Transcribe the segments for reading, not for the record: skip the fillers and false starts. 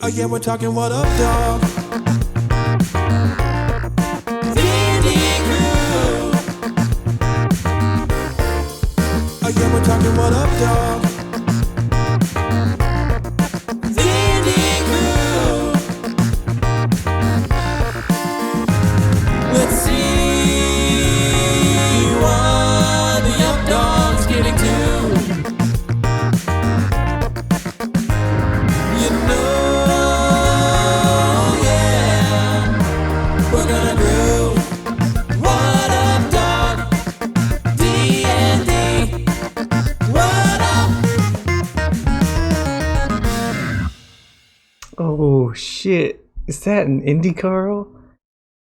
Oh yeah, we're talking what up, dog. Indie crew. Oh yeah, we're talking what up, dog. Indie crew. Let's see what the UpDawgs getting to. You know, yeah, we're gonna do what up, dog? D&D. What up? Oh shit. Is that an indie Carl?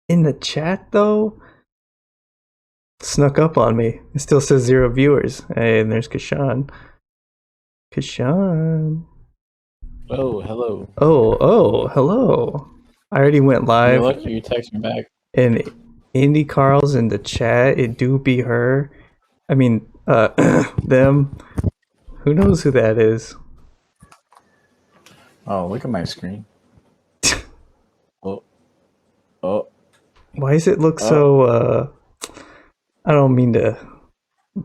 In the chat though? Snuck up on me. It still says 0 viewers. Hey, and there's Kishan. Kishan. Oh, hello. Oh, hello. I already went You're live. lucky you text me back. And Indie Carl's in the chat. It do be her. I mean, them. Who knows who that is? Oh, look at my screen. Oh. Why does it look so, I don't mean to...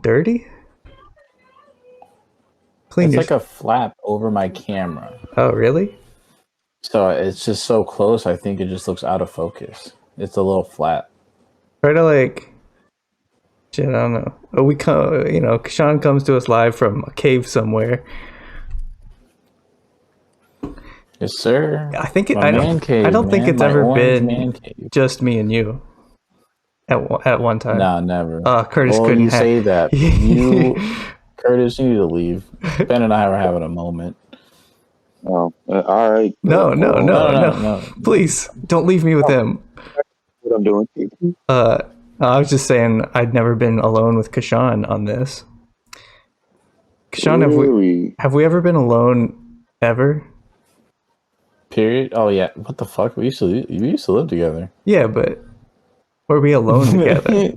dirty? Clean It's your... like a flap over my camera. Oh, really? So it's just so close, I think it just looks out of focus. It's a little flat. Try to like... Shit, I don't know. Oh, we come, you know, Kishan comes to us live from a cave somewhere. Yes, sir. I think it. My I man cave, don't think man. it's My ever orange man been cave. just me and you at one time. Nah, never. Kurtis Well, couldn't you say that. Kurtis, you need to leave. Ben and I were having a moment. Oh, all right. No. Please don't leave me with him. What I'm doing. I was just saying I'd never been alone with Kishan on this. Kishan, Really? have we ever been alone ever? Period. Oh yeah. What the fuck? We used to live together. Yeah, but were we alone together?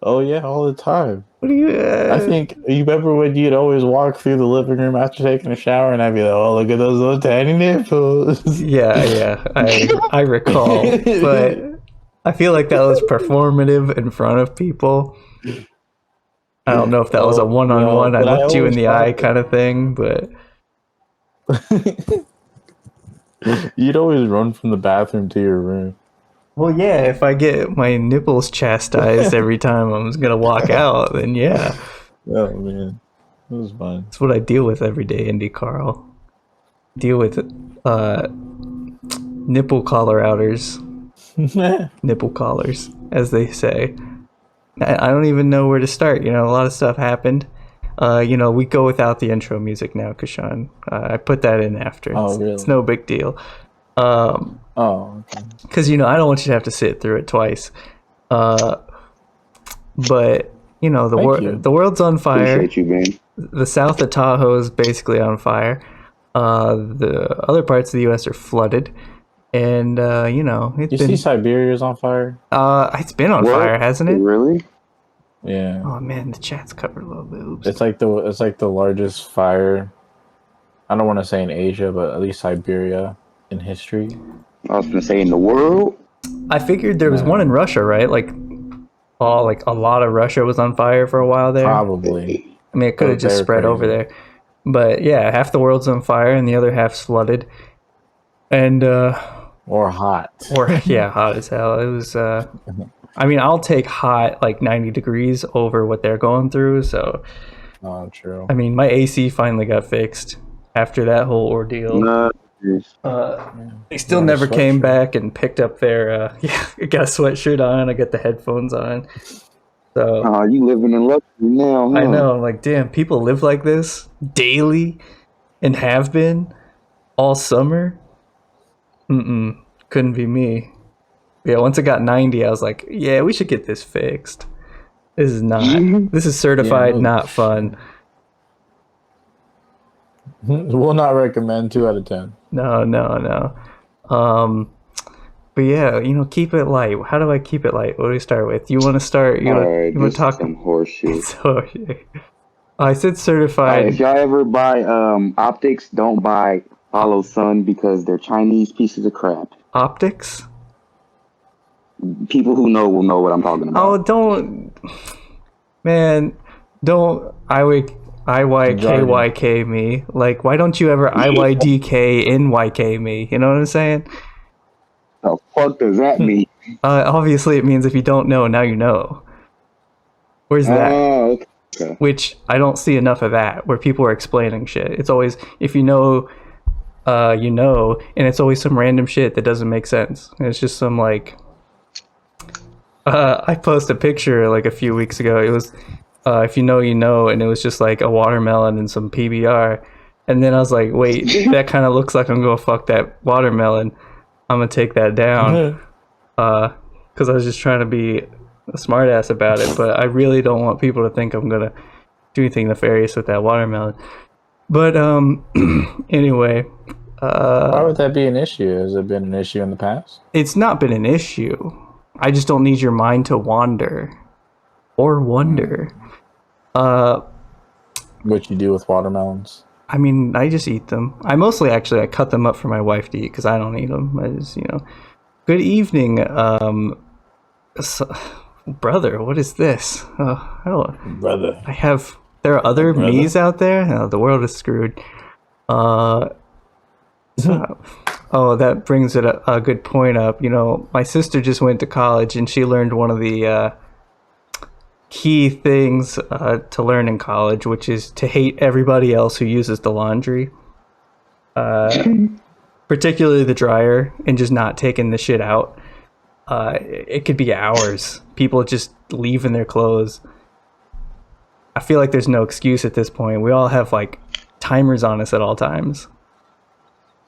Oh yeah, all the time. What do you? I think you remember when you'd always walk through the living room after taking a shower, and I'd be like, "Oh, look at those little tiny nipples." Yeah. I recall, but I feel like that was performative in front of people. I don't know if that was a one-on-one. No, I but I looked you in always the thought eye that. kind of thing, but You'd always run from the bathroom to your room. well, yeah. If I get my nipples chastised every time I'm just gonna walk out, then yeah, Oh man, it was fun. that's what I deal with every day, Indy Carl. Deal with nipple collar outers, nipple collars, as they say. I don't even know where to start. You know, a lot of stuff happened. You know, we go without the intro music now, Kishan. I put that in after. Oh, really? It's no big deal. Oh, okay. Because, you know, I don't want you to have to sit through it twice. But, you know, Thank you. the world's on fire. Appreciate you, man. The south of Tahoe is basically on fire. The other parts of the U.S. are flooded. And, you know, You see Siberia's on fire? it's been on What? fire, hasn't it? Really? Yeah. Oh, man, the chat's covered a little bit. Oops. It's like the largest fire. I don't want to say in Asia, but at least Siberia in history. I was gonna say in the world. I figured there was one in Russia, right? Like a lot of Russia was on fire for a while there. Probably. I mean, it could have just They're spread over crazy. there. But yeah, half the world's on fire and the other half's flooded. And Or hot. or yeah, hot as hell. It was I mean, I'll take hot like 90 degrees over what they're going through, so Oh, true. I mean, my AC finally got fixed after that whole ordeal. Nice. They still Got a never came sweatshirt. back and picked up their yeah, I got a sweatshirt on, I got the headphones on. So You living in luxury now, huh? I know, I'm like, damn, people live like this daily and have been all summer. Couldn't be me. Yeah, once it got 90, I was like, yeah, we should get this fixed. This is this is certified Yeah, not fun. Will not recommend 2 out of 10. No. But yeah, you know, keep it light. How do I keep it light? What do we start with? You want to start? You Alright, want this to talk? is some horseshit. So, I said If certified. y'all ever buy optics, don't buy Follow Sun because they're Chinese pieces of crap. Optics? People who know will know what I'm talking about. Oh, don't, man, don't IYKYK me. Like, why don't you ever IYDK NYK me? You know what I'm saying? The fuck does that mean? Obviously, it means if you don't know, now you know. Where's that? Oh, okay. Which I don't see enough of that, where people are explaining shit. It's always, if you know, you know, and it's always some random shit that doesn't make sense. And it's just some, like, I posted a picture, like, a few weeks ago. It was, if you know, you know, and it was just, like, a watermelon and some PBR. And then I was like, wait, that kind of looks like I'm gonna fuck that watermelon. I'm gonna take that down. Because I was just trying to be a smartass about it, but I really don't want people to think I'm gonna do anything nefarious with that watermelon. But anyway, Why would that be an issue? Has it been an issue in the past? it's not been an issue. I just don't need your mind to wander or wonder. What you do with watermelons? I mean, I just eat them. I mostly actually I cut them up for my wife to eat because I don't eat them. I just, you know. Good evening, brother. What is this? I don't. Brother. I have. There are other me's out there. No, the world is screwed. Oh, that brings it a good point up. You know, my sister just went to college and she learned one of the key things to learn in college, which is to hate everybody else who uses the laundry. Particularly the dryer, and just not taking the shit out. It could be hours. People just leaving their clothes. I feel like there's no excuse at this point. We all have like timers on us at all times.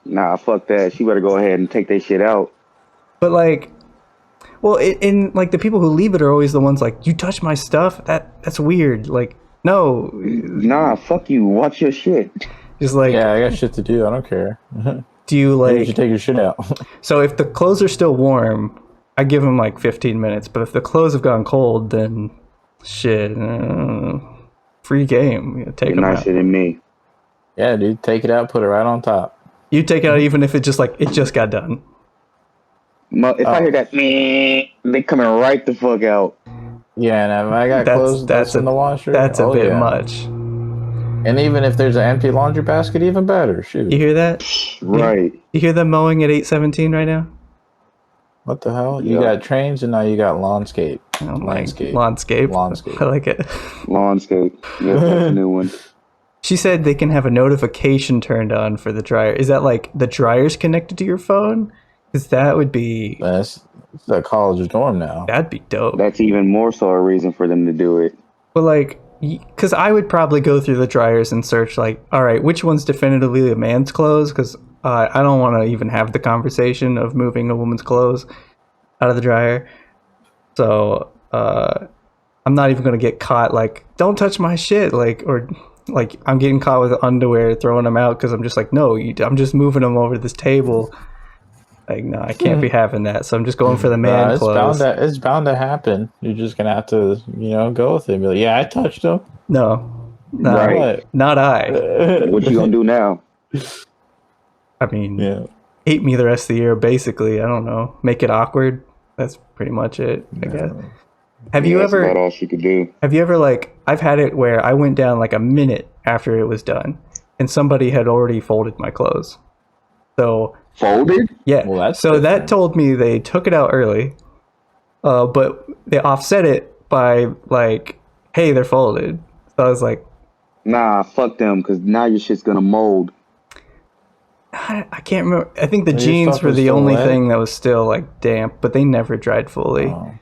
Nah, fuck that. She better go ahead and take that shit out. But like, well, in like the people who leave it are always the ones like, you touch my stuff? That's weird. Like, no. Nah, fuck you. Watch your shit. Just like, Yeah, I got shit to do. I don't care. do you Maybe you like? should take your shit out. So if the clothes are still warm, I give them like 15 minutes. But if the clothes have gone cold, then shit, free game. You take You're them nicer out. than me. Yeah, dude, take it out, put it right on top. You take it out even if it just like it just got done. If I hear that, they coming right the fuck out. Yeah, and if I got clothes that's in the washer. That's a bit yeah. much. And even if there's an empty laundry basket, even better. Shoot. You hear that? Right. You hear them mowing at 8:17 right now? What the hell? You Yeah. got trains and now you got lawnscape. Oh my, Landscape. Lawnscape. Lawnscape. I like it. Lawnscape. Yep, that's a new one. She said they can have a notification turned on for the dryer. Is that like the dryer's connected to your phone? Because that would be, That's a college dorm now. that'd be dope. That's even more so a reason for them to do it. But like, because I would probably go through the dryers and search like, all right, which one's definitively a man's clothes? Because I don't want to even have the conversation of moving a woman's clothes out of the dryer. So I'm not even going to get caught like, don't touch my shit. Like, or like I'm getting caught with underwear, throwing them out because I'm just like, no, I'm just moving them over this table. Like, no, I can't be having that. So I'm just going for the man it's clothes. it's bound to happen. You're just gonna have to, go with it. And be like, yeah, I touched them. No, Right. not I. What you gonna do now? I mean, Yeah. hate me the rest of the year, basically. I don't know. Make it awkward. That's pretty much it, I guess. Have you That's about ever, all she could do. like, I've had it where I went down like a minute after it was done and somebody had already folded my clothes. So, Folded? yeah. Well, that's so that different. told me they took it out early, but they offset it by like, hey, they're folded. So I was like, Nah, fuck them, because now your shit's gonna mold. I can't remember. I think the Your jeans stuff were is the still only wet? thing that was still like damp, but they never dried fully. Oh.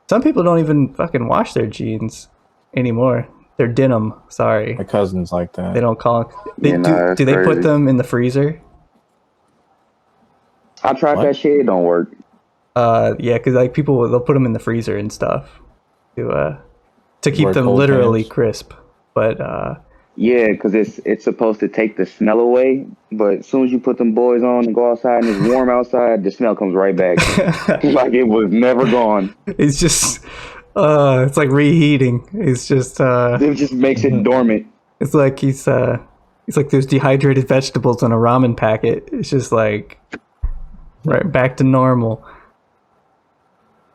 Some people don't even fucking wash their jeans anymore. They're denim. Sorry, My cousin's like that. they don't call. They Yeah, do. nah, that's Do they put crazy. them in the freezer? I tried What? that shit, it don't work. Yeah, because like people they'll put them in the freezer and stuff to keep Wear them cold literally pants. crisp. But Yeah, because it's supposed to take the smell away, but as soon as you put them boys on and go outside and it's warm outside, the smell comes right back. Like it was never gone. it's just it's like reheating. It's just It just makes it dormant. it's like he's He's like those dehydrated vegetables on a ramen packet. It's just like right back to normal.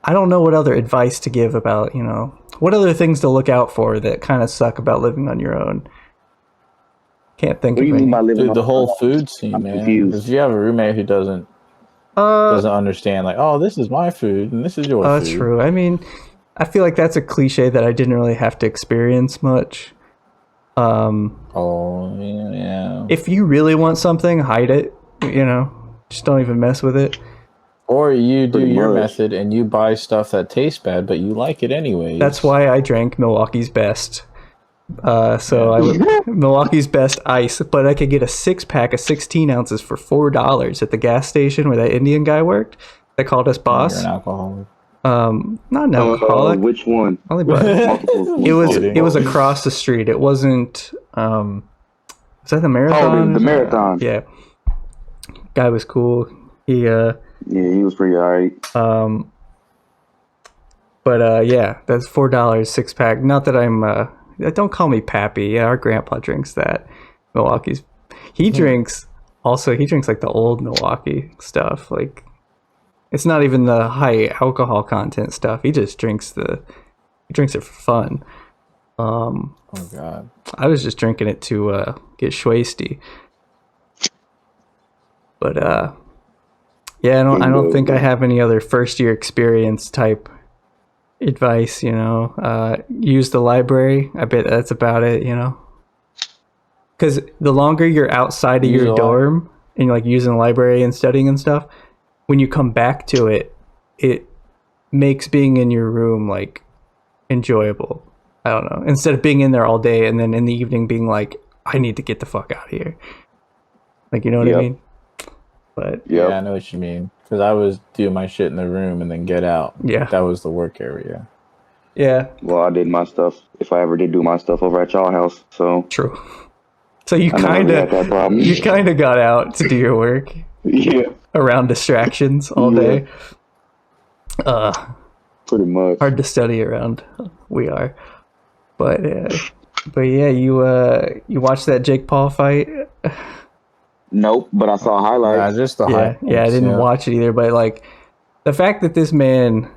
I don't know what other advice to give about, what other things to look out for that kind of suck about living on your own. Can't think What do of you mean by any. living Dude, the on whole your own? food scene, I'm man. confused. Because if you have a roommate who doesn't understand, like, oh, this is my food and this is your food. That's true. I mean, I feel like that's a cliche that I didn't really have to experience much. Oh, yeah. If you really want something, hide it, just don't even mess with it. Or you do Pretty your much. method and you buy stuff that tastes bad, but you like it anyways. That's why I drank Milwaukee's Best. Milwaukee's Best Ice, but I could get a 6-pack of 16 ounces for $4 at the gas station where that Indian guy worked. That called us You're boss. an alcoholic. Not an alcoholic. Which one? Only bought Multiple. it was across the street. It wasn't. Was that the marathon? the marathon. Yeah. Guy was cool. He Yeah, he was pretty alright. But yeah, that's $4 6-pack. Not that I'm. Don't call me Pappy. Yeah, our grandpa drinks that. Milwaukee's. He drinks. Also, he drinks like the old Milwaukee stuff. Like, it's not even the high alcohol content stuff. He just drinks it for fun. Oh, God. I was just drinking it to get schwasty. But yeah, I don't think I have any other first year experience type advice, use the library. I bet that's about it, because the longer you're outside of Use your a dorm and you're like using the library and studying and stuff, when you come back to it, it makes being in your room like enjoyable. I don't know, instead of being in there all day and then in the evening being like, I need to get the fuck out of here, like, you know what I mean? But Yeah, I know what you mean. Because I was do my shit in the room and then get out. Yeah. That was the work area. yeah, Well, I did my stuff. If I ever did do my stuff over at y'all house, so true. So you I never kind really had that of problem. got out to do your work Yeah, around distractions all day. pretty much. Hard to study around. We are, but yeah, you watched that Jake Paul fight? Nope, but I saw highlights. Just the Yeah, I didn't watch it either. But like the fact that this man,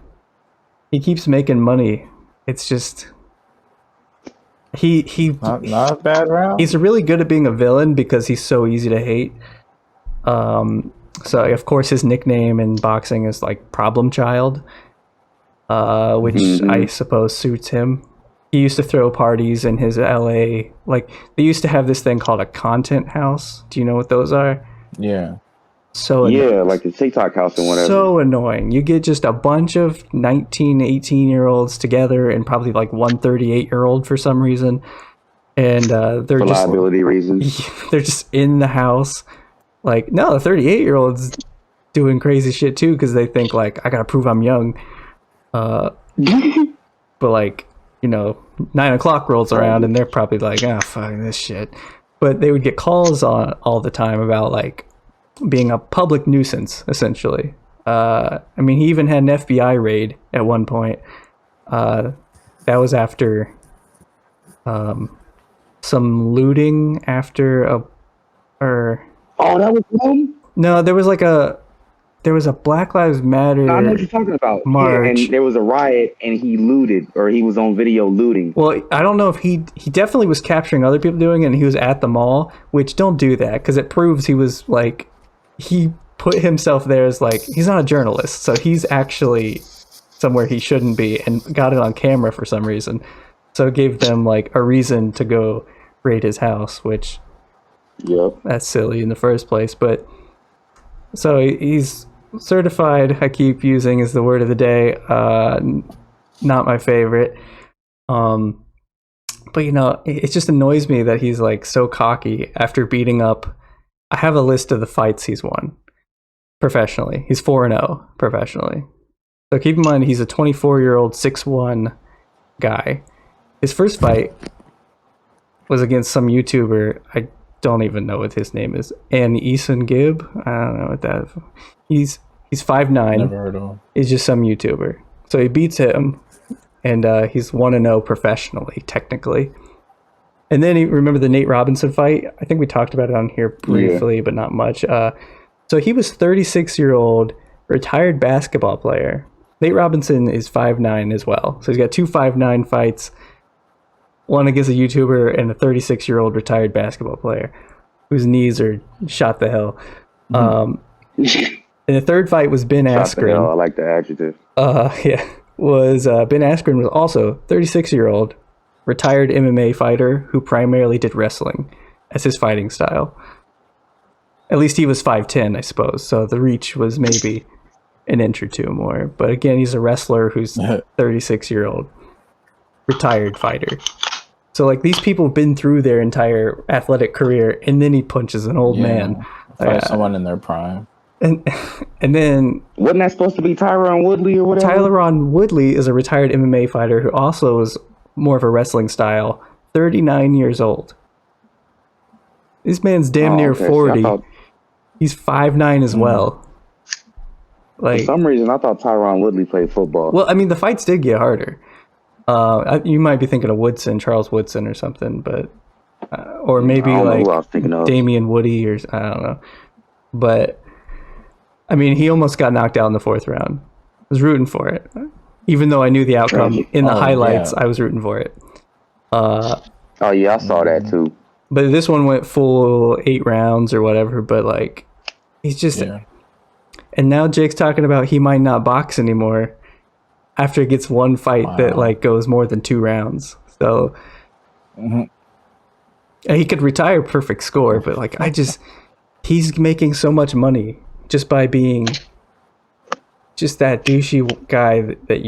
he keeps making money. It's just Not a bad round. he's really good at being a villain because he's so easy to hate. So of course his nickname in boxing is like Problem Child, which I suppose suits him. He used to throw parties in his LA. Like, they used to have this thing called a content house. Do you know what those are? Yeah. So Yeah, like the TikTok house and whatever. so annoying. You get just a bunch of 19, 18-year-olds together and probably like one 38-year-old for some reason. And they're for just liability reasons. they're just in the house. Like, no, the 38-year-old's doing crazy shit too because they think like, I gotta prove I'm young. But like, 9 o'clock rolls around and they're probably like, fuck this shit. But they would get calls on all the time about like being a public nuisance, essentially. I mean, he even had an FBI raid at one point. That was after some looting after Oh, that was him? no, there was a Black Lives Matter. I know what you're talking about. March. Yeah, and there was a riot and he looted, or he was on video looting. Well, I don't know if he definitely was capturing other people doing it and he was at the mall, which don't do that because it proves he was like, he put himself there as like, he's not a journalist. So he's actually somewhere he shouldn't be and got it on camera for some reason. So it gave them like a reason to go raid his house, which Yep. that's silly in the first place. But so he's certified, I keep using as the word of the day. Not my favorite. But it just annoys me that he's like so cocky after beating up. I have a list of the fights he's won professionally. He's 4-0 professionally. So keep in mind he's a 24-year-old 6'1" guy. His first fight was against some YouTuber. I don't even know what his name is. And Eason Gibb. I don't know what that is. He's 5'9". Never heard of him. He's just some YouTuber. So he beats him, and he's 1-0 professionally, technically. And then remember the Nate Robinson fight? I think we talked about it on here briefly, but not much. So he was 36-year-old retired basketball player. Nate Robinson is 5'9" as well. So he's got 2 5'9" fights, one against a YouTuber and a 36-year-old retired basketball player whose knees are shot the hell. And the third fight was Ben Askren. I like the adjective. Ben Askren was also 36-year-old retired MMA fighter who primarily did wrestling as his fighting style. At least he was 5'10", I suppose. So the reach was maybe an inch or two more. But again, he's a wrestler who's 36-year-old retired fighter. So like these people have been through their entire athletic career, and then he punches an old man. Fight someone in their prime. And then wasn't that supposed to be Tyron Woodley or whatever? Tyron Woodley is a retired MMA fighter who also is more of a wrestling style. 39 years old. This man's damn near 40. He's 5'9" as well. Like, for some reason, I thought Tyron Woodley played football. Well, I mean, the fights did get harder. You might be thinking of Charles Woodson or something, but or maybe like Damian Woody or I don't know. But I mean, he almost got knocked out in the 4th round. I was rooting for it, even though I knew the outcome. In the highlights, I was rooting for it. Oh yeah, I saw that too. But this one went full 8 rounds or whatever. But like, he's just. Yeah. And now Jake's talking about he might not box anymore after he gets one fight that like goes more than 2 rounds. So he could retire perfect score, but like he's making so much money just by being just that douchey guy that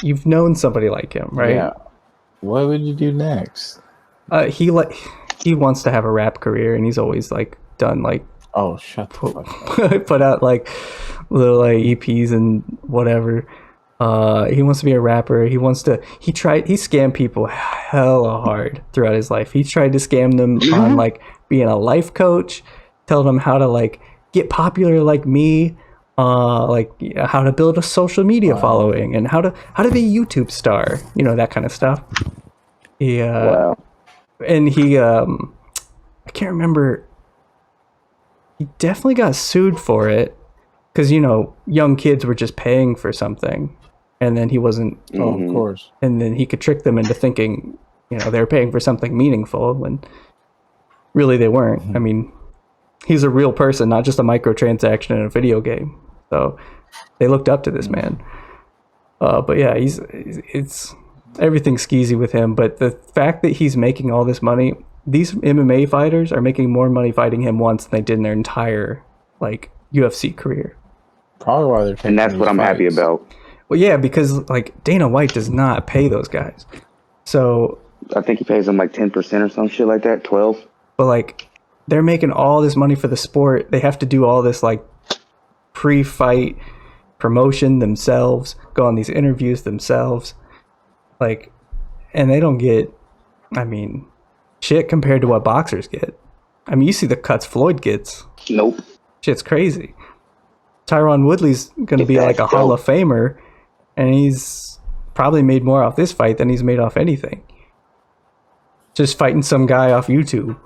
you've known somebody like him, right? Yeah. What would you do next? He wants to have a rap career, and he's always like done like shut the fuck up. Put out like little like EPs and whatever. He wants to be a rapper. He scammed people hella hard throughout his life. He tried to scam them on like being a life coach, tell them how to like get popular like me, like how to build a social media following and how to be a YouTube star, that kind of stuff. And he I can't remember. He definitely got sued for it because, young kids were just paying for something and then he wasn't. Oh, of course. And then he could trick them into thinking, they were paying for something meaningful when really they weren't. I mean, he's a real person, not just a microtransaction in a video game. So they looked up to this man. But yeah, it's everything's skeezy with him. But the fact that he's making all this money, these MMA fighters are making more money fighting him once than they did in their entire like UFC career. Probably why they're taking and that's what I'm happy about. Well, yeah, because like Dana White does not pay those guys. So I think he pays them like 10% or some shit like that, 12. But like they're making all this money for the sport. They have to do all this like pre-fight promotion themselves, go on these interviews themselves. Like, and they don't get, shit compared to what boxers get. I mean, you see the cuts Floyd gets. Nope. Shit's crazy. Tyron Woodley's going to be like a Hall of Famer, and he's probably made more off this fight than he's made off anything. Just fighting some guy off YouTube.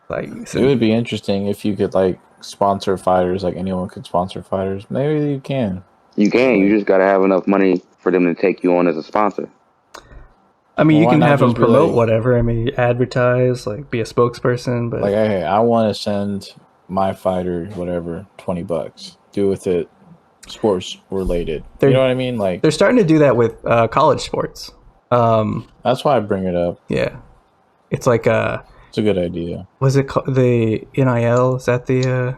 Like, it would be interesting if you could like sponsor fighters, like anyone could sponsor fighters. Maybe you can. You can. You just got to have enough money for them to take you on as a sponsor. I mean, you can have them promote whatever. I mean, advertise, like be a spokesperson. But like, hey, I want to send my fighter whatever $20. Do with it sports related. You know what I mean? Like they're starting to do that with college sports. That's why I bring it up. Yeah, it's like it's a good idea. Was it the NIL? Is that the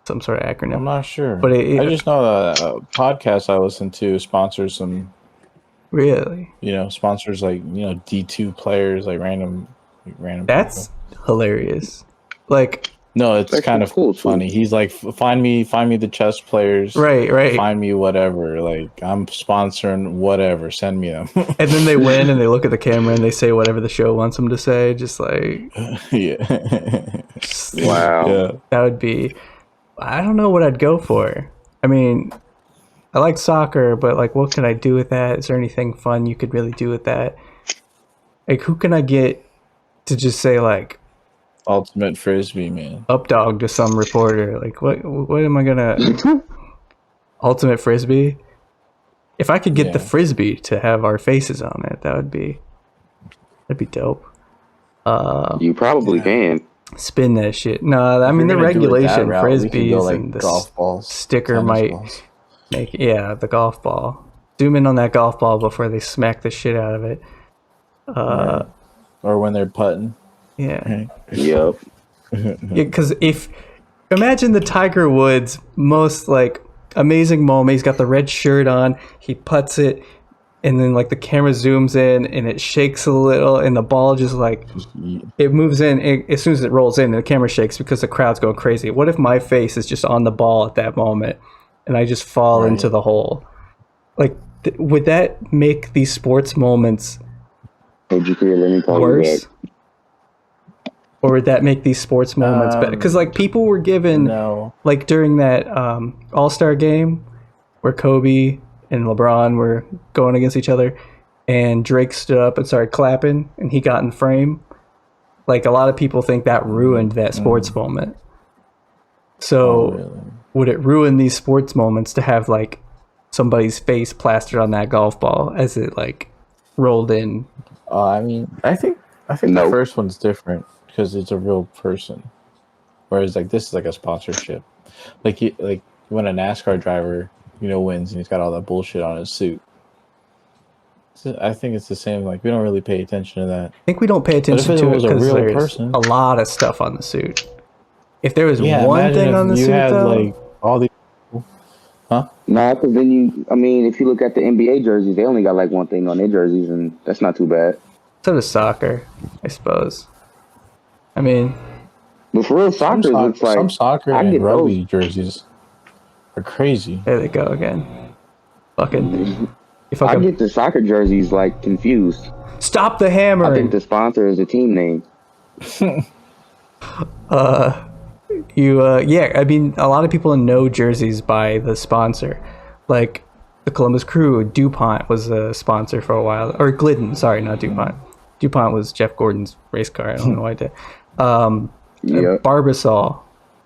some sort of acronym? I'm not sure, but I just know that a podcast I listen to sponsors some. Really? Sponsors like D2 players, like random. That's people. Hilarious. Like. No, it's kind of cool, funny. He's like, find me the chess players. Right. Find me whatever. Like, I'm sponsoring whatever. Send me them. And then they win and they look at the camera and they say whatever the show wants them to say. Just like, yeah. Wow. Yeah. That would be. I don't know what I'd go for. I mean, I like soccer, but like, what can I do with that? Is there anything fun you could really do with that? Like, who can I get to just say like Ultimate frisbee, man. UpDawg to some reporter. Like, what am I gonna ultimate frisbee? If I could get the frisbee to have our faces on it, that'd be dope. You probably can. Spin that shit. No, I mean the regulation frisbees and the golf balls, sticker might make the golf ball. Zoom in on that golf ball before they smack the shit out of it. Or when they're putting. Yeah. Yep. Because imagine the Tiger Woods most like amazing moment. He's got the red shirt on. He putts it, and then like the camera zooms in, and it shakes a little, and the ball just like it moves in. As soon as it rolls in, the camera shakes because the crowd's going crazy. What if my face is just on the ball at that moment, and I just fall into the hole? Like, would that make these sports moments worse? Or would that make these sports moments better? Because like people were given like during that All-Star game where Kobe and LeBron were going against each other, and Drake stood up and started clapping, and he got in frame. Like a lot of people think that ruined that sports moment. So would it ruin these sports moments to have like somebody's face plastered on that golf ball as it like rolled in? I mean, I think the first one's different because it's a real person, whereas like this is like a sponsorship. Like when a NASCAR driver wins and he's got all that bullshit on his suit. So I think it's the same. Like we don't really pay attention to that. I think we don't pay attention to it because there's a lot of stuff on the suit. If there was one thing on the suit, though, like all the Nah, because then if you look at the NBA jerseys, they only got like one thing on their jerseys, and that's not too bad. So does soccer, I suppose. I mean, but for real, soccer looks like some soccer and rugby jerseys are crazy. There they go again. Fucking. I get the soccer jerseys like confused. Stop the hammer. I think the sponsor is a team name. I mean, a lot of people know jerseys by the sponsor. Like the Columbus Crew, DuPont was a sponsor for a while. Or Glidden, sorry, not DuPont. DuPont was Jeff Gordon's race car. I don't know why I did. Barbasol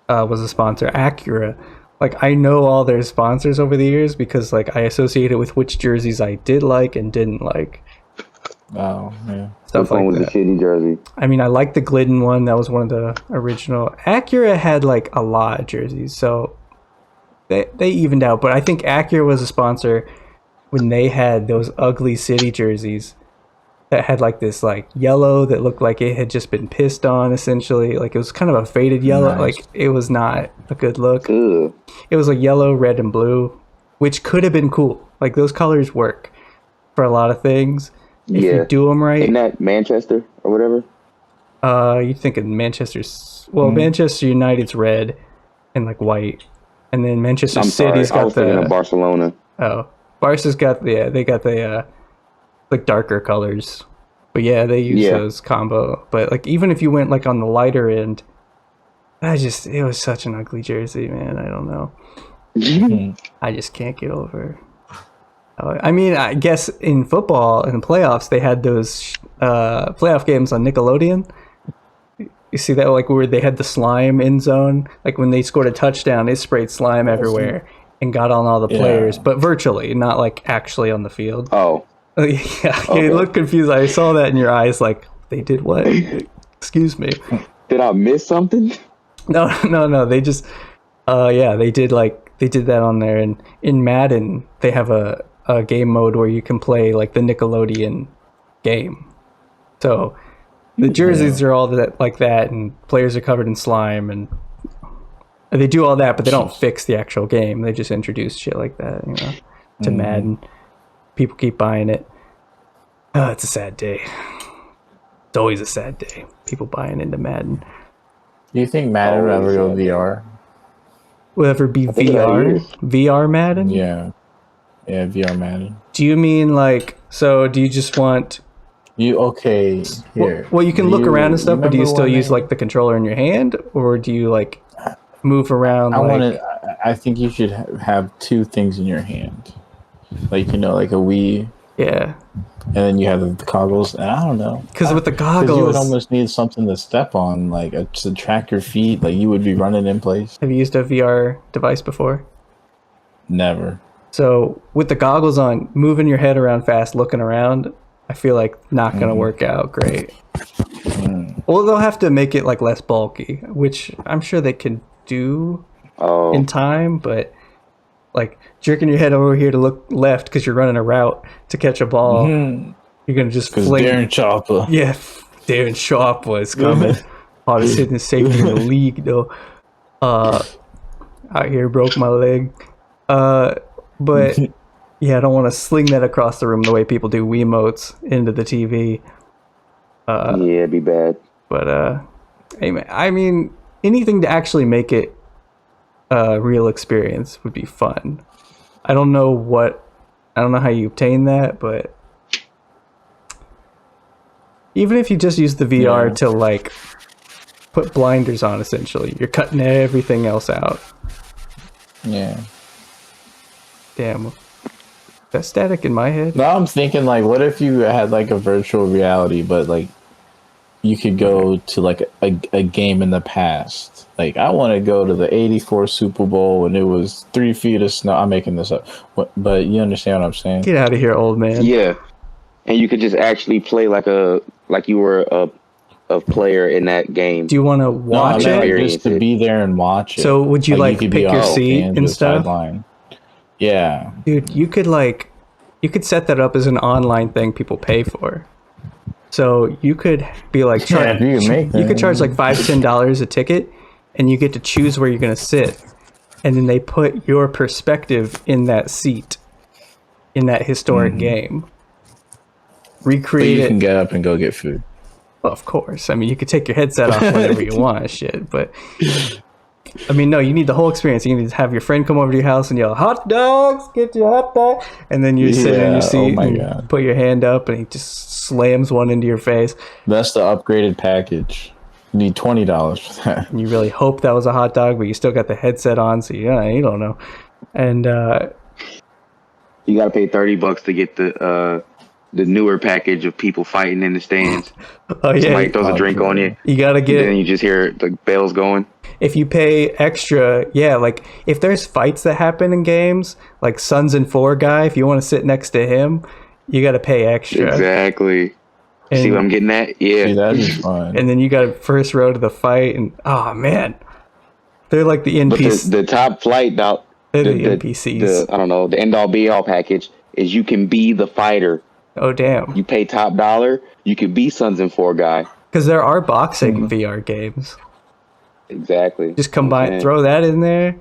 was a sponsor. Acura. Like, I know all their sponsors over the years because, like, I associate it with which jerseys I did like and didn't like. Oh, yeah. Stuff like that. The shitty jersey. I mean, I like the Glidden one. That was one of the original. Acura had, like, a lot of jerseys, so they evened out. But I think Acura was a sponsor when they had those ugly city jerseys that had, like, this, like, yellow that looked like it had just been pissed on, essentially. Like, it was kind of a faded yellow. Nice. Like, it was not a good look. Ugh. It was like yellow, red, and blue, which could have been cool. Like, those colors work for a lot of things. If you do them right. Isn't that Manchester or whatever? You think of Manchester's... Well, Manchester United's red and, like, white. And then Manchester City's got I was thinking of Barcelona. Oh. Barca's got they got the... like darker colors, but they use those combo. But like even if you went like on the lighter end, it was such an ugly jersey, man. I don't know. I just can't get over. I mean, I guess in football in the playoffs they had those playoff games on Nickelodeon. You see that, like where they had the slime end zone, like when they scored a touchdown, it sprayed slime everywhere and got on all the players, but virtually, not like actually on the field. Oh. You look confused. I saw that in your eyes, like, they did what? Excuse me. Did I miss something? No. They just, they did that on there. And in Madden, they have a game mode where you can play, like, the Nickelodeon game. So the jerseys are all like that, and players are covered in slime, and they do all that, but they don't fix the actual game. They just introduce shit like that, to Madden. People keep buying it. It's a sad day. It's always a sad day. People buying into Madden. Do you think Madden will ever go VR? Will ever be VR? VR Madden? Yeah, VR Madden. Do you mean like, so do you just want... Here. Well, you can look around and stuff, but do you still use like the controller in your hand? Or do you like move around? I think you should have two things in your hand. Like, like a Wii. Yeah. then you have the goggles, and I don't know. Because with the Because you would goggles, almost need something to step on, like to track your feet. Like you would be running in place. have you used a VR device before? Never. So with the goggles on, moving your head around fast, looking around, I feel like not going to work out great. Well, they'll have to make it like less bulky, which I'm sure they can do in time, but like jerking your head over here to look left because you're running a route to catch a ball, you're going to just fling. Darren Chopper. Yeah, Darren Sharp was coming. Hottest hitting safety in the league, though. Out here broke my leg. But yeah, I don't want to sling that across the room the way people do Wiimotes into the TV. Yeah, it'd be bad. But hey, man, I mean, anything to actually make it a real experience would be fun. I don't know how you obtain that, but even if you just use the VR to like put blinders on, essentially, you're cutting everything else out. Yeah. Damn. That's static in my head. Now I'm thinking, like, what if you had like a virtual reality, but like you could go to like a game in the past. Like, I want to go to the '84 Super Bowl when it was 3 feet of snow. I'm making this up, but you understand what I'm saying? Get out of here, old man. Yeah, and you could just actually play like you were a player in that game. Do you want to watch no, I meant, it? like, just to be there and watch it. So would you like could pick your seat and stuff? Sideline. Yeah, dude, you could set that up as an online thing people pay for. So you could be like, you could charge like $5-10 a ticket, and you get to choose where you're gonna sit, and then they put your perspective in that seat, in that historic game. Recreate but you it. can get up and go get food. Well, of course. I mean, you could take your headset off whenever you want, shit. But I mean, no, you need the whole experience. You need to have your friend come over to your house and yell, "Hot dogs, get your hot dog!" And then you sit in your seat and put your hand up, and he just slams one into your face. That's the upgraded package. You need $20 for that. And you really hope that was a hot dog, but you still got the headset on, so you don't know. And you got to pay $30 to get the newer package of people fighting in the stands. Oh yeah, somebody throws a drink on you. You gotta get. And then you just hear the bells going. If you pay extra, yeah, like if there's fights that happen in games, like Sons and Four guy, if you want to sit next to him, you got to pay extra. Exactly. And, see what I'm getting at? Yeah, see, that'd be fun. And then you got first row to the fight, and oh man, they're like the NPCs. But the top flight, they're the NPCs. I don't know, the end all be all package is you can be the fighter. Oh damn! You pay top dollar, you can be Sons and Four guy. Because there are boxing VR games. Exactly. Just combine, throw that in there.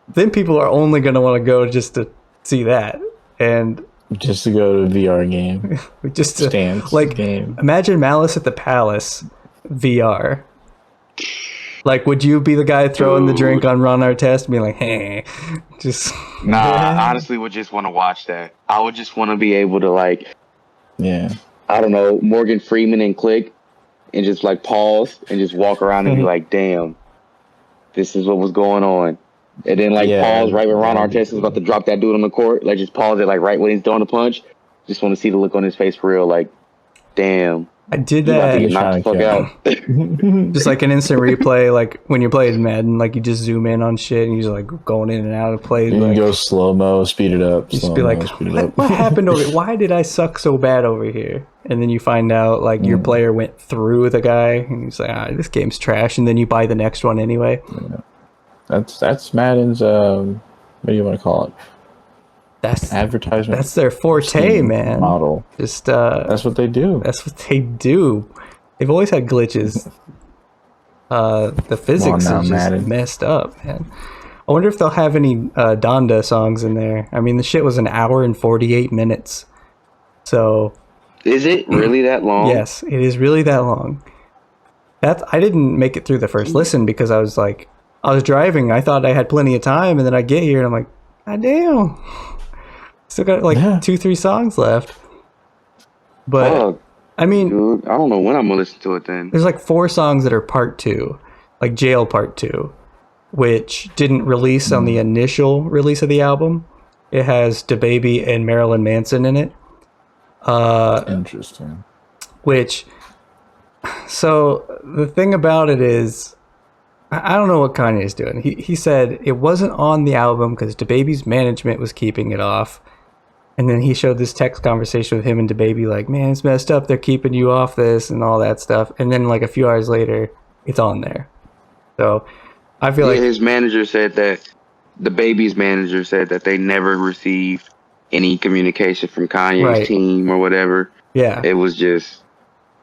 Then people are only going to want to go just to see that, and just to go to a VR game. Just to game. Imagine Malice at the Palace VR. Like, would you be the guy throwing the drink on Ron Artest and be like, "Hey," just? Nah, I honestly would just want to watch that. I would just want to be able to I don't know, Morgan Freeman and click. And just like pause and just walk around and be like, damn, this is what was going on. And then pause right when Ron Artest is about to drop that dude on the court. Like just pause it like right when he's throwing the punch. Just want to see the look on his face for real. Like, damn. I did that. Knock the fuck out. Just like an instant replay, like when you played Madden, like you just zoom in on shit and you're just like going in and out of plays. You can go slow mo, speed it up. Just be like, what happened over here? Why did I suck so bad over here? And then you find out like your player went through the guy, and he's like, this game's trash. And then you buy the next one anyway. Yeah. That's Madden's. What do you want to call it? That's advertisement. That's their forte, man. Model. Just that's what they do. That's what they do. They've always had glitches. The physics is just messed up, man. I wonder if they'll have any Donda songs in there. I mean, the shit was 1 hour and 48 minutes. So, is it really that long? Yes, it is really that long. I didn't make it through the first listen because I was driving. I thought I had plenty of time, and then I get here and I'm like, God damn. Still got 2-3 songs left. But I mean, dude, I don't know when I'm gonna listen to it then. There's 4 songs that are part 2, like Jail Part 2, which didn't release on the initial release of the album. It has DaBaby and Marilyn Manson in it. Interesting. So the thing about it is, I don't know what Kanye's doing. He said it wasn't on the album because DaBaby's management was keeping it off. And then he showed this text conversation with him and DaBaby, like, man, it's messed up. They're keeping you off this and all that stuff. And then like a few hours later, it's on there. So I feel like his manager said that DaBaby's manager said that they never received any communication from Kanye's team or whatever. Yeah. It was just...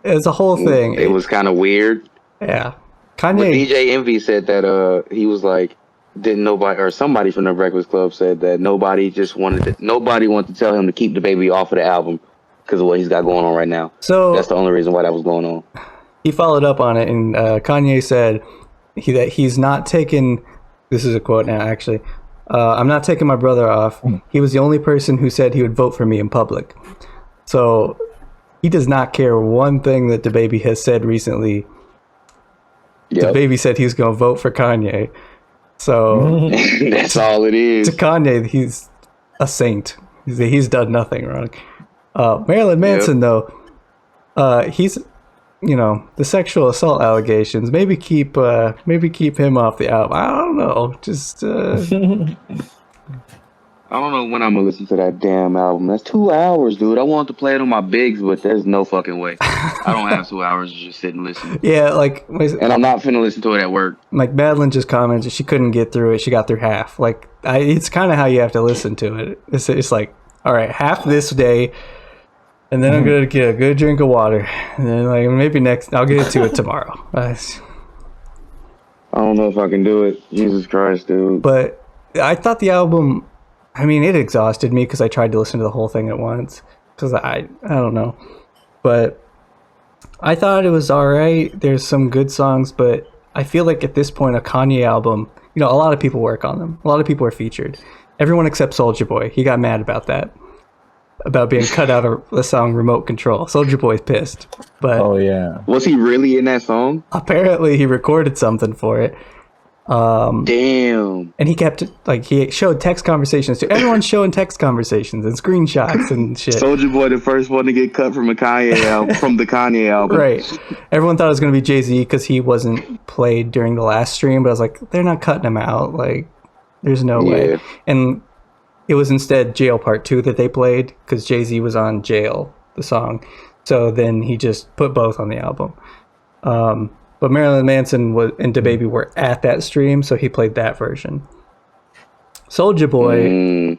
It's a whole thing. It was kind of weired. Yeah. Kanye... But DJ Envy said that he was like, didn't nobody... Or somebody from the Breakfast Club said that nobody wanted to tell him to keep DaBaby off of the album because of what he's got going on right now. So that's the only reason why that was going on. He followed up on it, and Kanye said that he's not taking... This is a quote now, actually. I'm not taking my brother off. He was the only person who said he would vote for me in public. So he does not care one thing that DaBaby has said recently. Yep. DaBaby said he's going to vote for Kanye. So that's all it is. To Kanye, he's a saint. He's done nothing wrong. Marilyn Manson, though, he's... the sexual assault allegations. Maybe keep him off the album. I don't know. Just I don't know when I'm gonna listen to that damn album. That's 2 hours, dude. I want to play it on my bigs, but there's no fucking way. I don't have 2 hours to just sit and listen. Yeah, like, and I'm not finna listen to it at work. Like Madeline just commented, she couldn't get through it. She got through half. Like, it's kind of how you have to listen to it. It's like, all right, half this day. And then I'm gonna get a good drink of water, and then like maybe I'll get to it tomorrow. I don't know if I can do it. Jesus Christ, dude. But I thought the album, I mean, it exhausted me because I tried to listen to the whole thing at once. Because I don't know, but I thought it was all right. There's some good songs, but I feel like at this point, a Kanye album, a lot of people work on them. A lot of people are featured. Everyone except Soulja Boy. He got mad about that. About being cut out of the song Remote Control. Soulja Boy's pissed. But oh yeah. Was he really in that song? Apparently he recorded something for it. Damn. And he kept he showed text conversations to everyone's showing text conversations and screenshots and shit. Soulja Boy the first one to get cut from the Kanye album. Right. Everyone thought it was gonna be Jay-Z because he wasn't played during the last stream, but I was like, they're not cutting him out. Like, there's no way. And it was instead Jail Part 2 that they played because Jay-Z was on Jail, the song. So then he just put both on the album. But Marilyn Manson and DaBaby were at that stream, so he played that version. Soulja Boy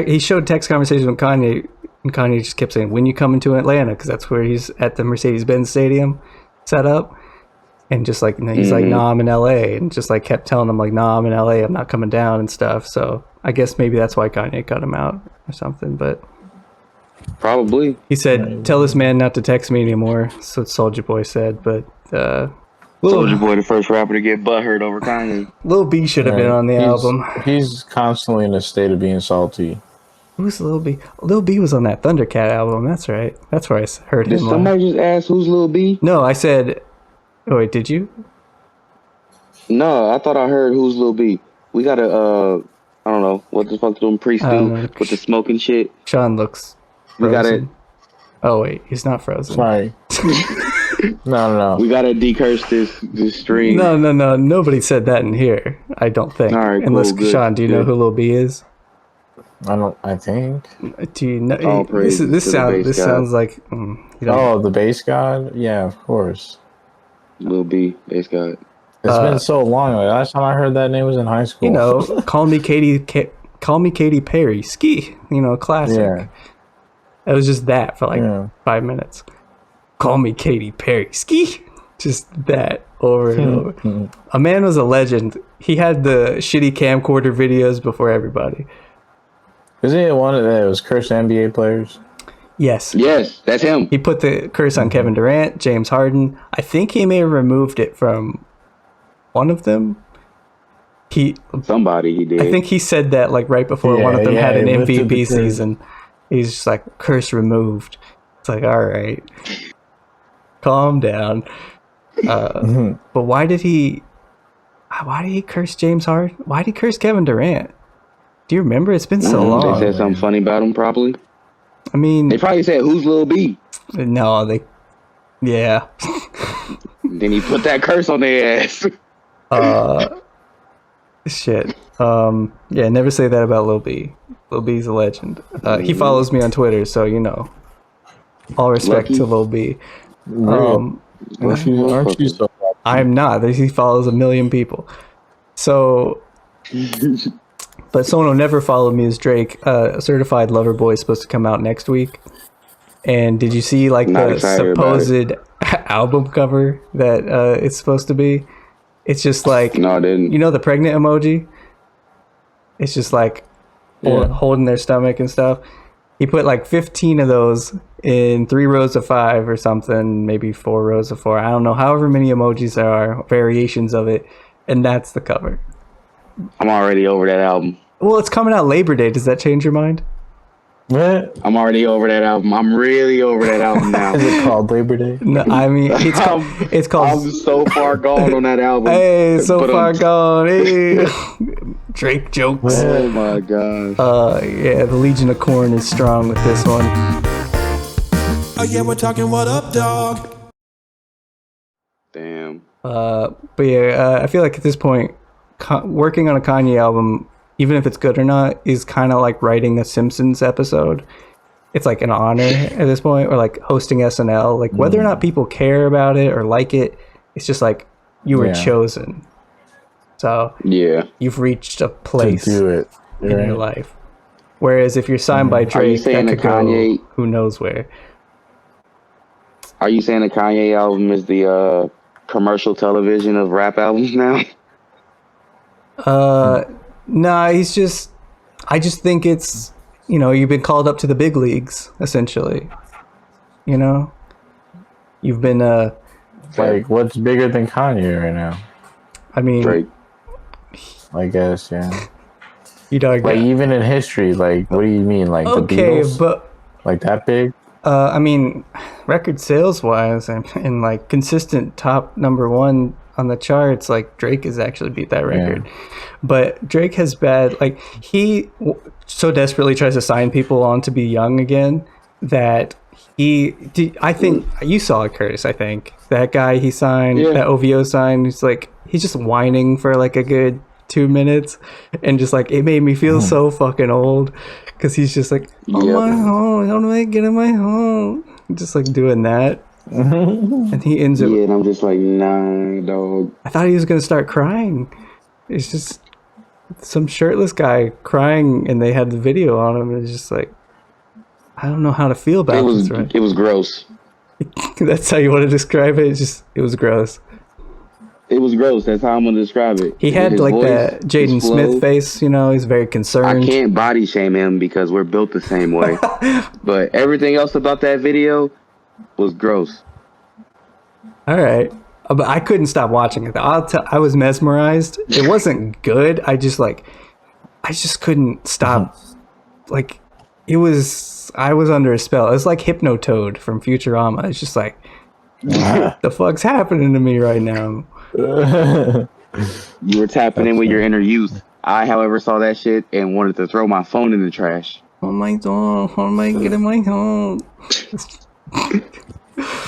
he showed text conversations with Kanye, and Kanye just kept saying, when you coming to Atlanta, because that's where he's at the Mercedes-Benz Stadium set up. And just like, he's like, nah, I'm in LA. And just like kept telling him like, nah, I'm in LA. I'm not coming down and stuff. So I guess maybe that's why Kanye cut him out or something. But probably. He said, tell this man not to text me anymore. So Soulja Boy said. But Soulja Boy, the first rapper to get butthurt over Kanye. Lil B should have been on the album. He's constantly in a state of being salty. Who's Lil B? Lil B was on that Thundercat album. That's right. That's where I heard him. Did somebody just ask who's Lil B? No, I said... Oh, wait, did you? No, I thought I heard who's Lil B. We got a, I don't know, what the fuck them priests do with the smoking shit? Sean looks frozen. We got it. Oh, wait, he's not frozen. Sorry. No. We got to decurse this stream. No. Nobody said that in here, I don't think. All right, unless, cool, Sean, do you know who Lil B is? I think. Do you know? This sounds like... the bass god? Yeah, of course. Lil B, bass god. It's been so long. Like, last time I heard that name was in high school. Call me Katy Perry. Ski. Classic. Yeah. It was just that for 5 minutes. Call me Katy Perry. Ski. Just that over and over. A man was a legend. He had the shitty camcorder videos before everybody. Isn't it one that was cursed NBA players? Yes, that's him. He put the curse on Kevin Durant, James Harden. I think he may have removed it from one of them. Somebody he did. I think he said that right before one of them had an MVP season. He's just like, curse removed. It's like, all right, calm down. But why did he curse James Harden? Why did he curse Kevin Durant? Do you remember? It's been so long. They said something funny about him, probably. I mean, They probably said, "Who's Lil B?" no, yeah. Then he put that curse on their ass. Shit. Yeah, never say that about Lil B. Lil B's a legend. He follows me on Twitter, so you know. All respect Lucky. to Lil B. Aren't you so happy? I'm not. He follows 1 million people. So, but someone who never followed me is Drake. Certified Lover Boy is supposed to come out next week. And did you see like Not the excited about supposed album cover that it's supposed to be? It's just like, No, I didn't. you know, the pregnant emoji. It's just like holding their stomach and stuff. He put like 15 of those in 3 rows of 5 or something, maybe 4 rows of 4. I don't know, however many emojis there are, variations of it, and that's the cover. I'm already over that album. Well, it's coming out Labor Day. Does that change your mind? What? I'm already over that album. I'm really over that album now. Is it called Labor Day? No, I mean it's called. I'm so far gone on that album. Hey, so But, far gone. Hey, Drake jokes. Oh my gosh. Yeah, the Legion of Corn is strong with this one. Oh yeah, we're talking what up, dog? Damn. But yeah, I feel like at this point, working on a Kanye album, even if it's good or not, is kind of like writing a Simpsons episode. It's like an honor at this point, or like hosting SNL. Like whether or not people care about it or like it, it's just like you were chosen. So Yeah. you've reached a place To do it. in your life. Whereas if you're signed by Drake, saying that could that Kanye- go who knows where. Are you saying the Kanye album is the commercial television of rap albums now? Nah, I just think it's, you know, you've been called up to the big leagues, essentially. You know? You've been, Like, what's bigger than Kanye right now? I mean, Drake. I guess, yeah. UpDawg. Like, even in history, like, what do you mean? Like, the Okay, Beatles? but, Like, that big? I mean, record sales wise and like consistent top #1 on the charts, like Drake has actually beat that record. But Drake has like he so desperately tries to sign people on to be young again that I think you saw it, Kurtis. I think that guy he signed, that OVO signed, he's just whining for like a good 2 minutes, and just like it made me feel so fucking old because he's just like, my home, how do I get in my home? Just like doing that. And he ends up. Yeah, and I'm just like, nah, dog. I thought he was gonna start crying. It's just some shirtless guy crying, and they had the video on him. It's just like, I don't know how to feel about this. Right? It was gross. That's how you want to describe it. It was gross. It was gross. That's how I'm gonna describe it. He had His like voice, that Jaden his flow. Smith face, you know. He's very concerned. I can't body shame him because we're built the same way. But everything else about that video was gross. All right, but I couldn't stop watching it. I was mesmerized. It wasn't good. I just couldn't stop. Like, it was. I was under a spell. It's like Hypnotoad from Futurama. It's just like, what the fuck's happening to me right now? You were tapping in with your inner youth. I, however, saw that shit and wanted to throw my phone in the trash. Oh my god! How am I getting my home?